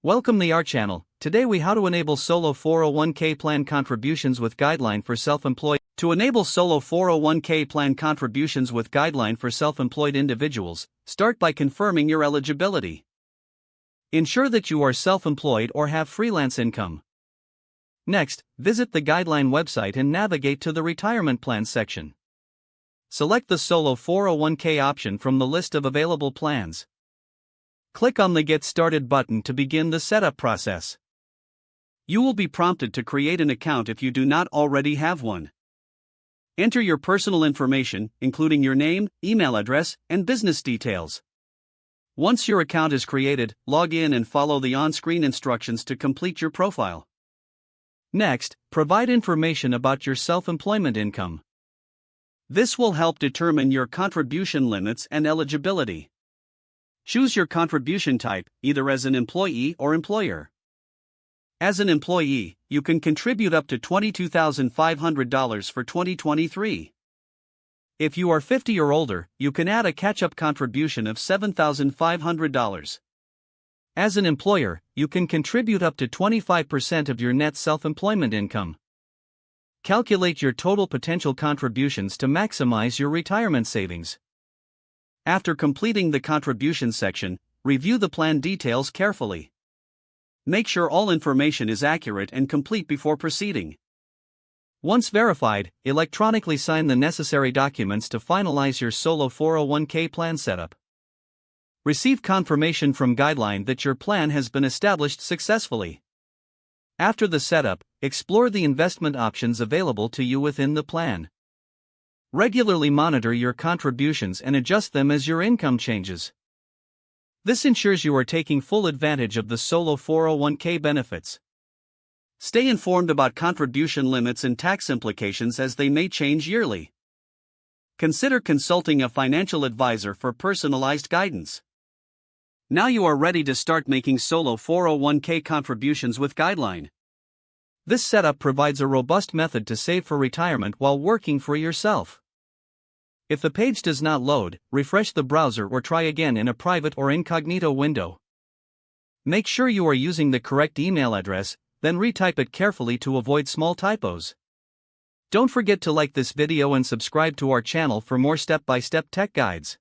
Welcome to our channel. Today we how to enable solo 401k plan contributions with Guideline for self-employed. To enable solo 401k plan contributions with Guideline for self-employed individuals, start by confirming your eligibility. Ensure that you are self-employed or have freelance income. Next, visit the Guideline website and navigate to the retirement plan section. Select the solo 401k option from the list of available plans. Click on the Get Started button to begin the setup process. You will be prompted to create an account if you do not already have one. Enter your personal information, including your name, email address, and business details. Once your account is created, log in and follow the on-screen instructions to complete your profile. Next, provide information about your self-employment income. This will help determine your contribution limits and eligibility. Choose your contribution type, either as an employee or employer. As an employee, you can contribute up to $22,500 for 2023. If you are 50 or older, you can add a catch-up contribution of $7,500. As an employer, you can contribute up to 25% of your net self-employment income. Calculate your total potential contributions to maximize your retirement savings. After completing the contribution section, review the plan details carefully. Make sure all information is accurate and complete before proceeding. Once verified, electronically sign the necessary documents to finalize your solo 401k plan setup. Receive confirmation from Guideline that your plan has been established successfully. After the setup, explore the investment options available to you within the plan. Regularly monitor your contributions and adjust them as your income changes. This ensures you are taking full advantage of the solo 401k benefits. Stay informed about contribution limits and tax implications as they may change yearly. Consider consulting a financial advisor for personalized guidance. Now you are ready to start making solo 401k contributions with Guideline. This setup provides a robust method to save for retirement while working for yourself. If the page does not load, refresh the browser or try again in a private or incognito window. Make sure you are using the correct email address, then retype it carefully to avoid small typos. Don't forget to like this video and subscribe to our channel for more step-by-step tech guides.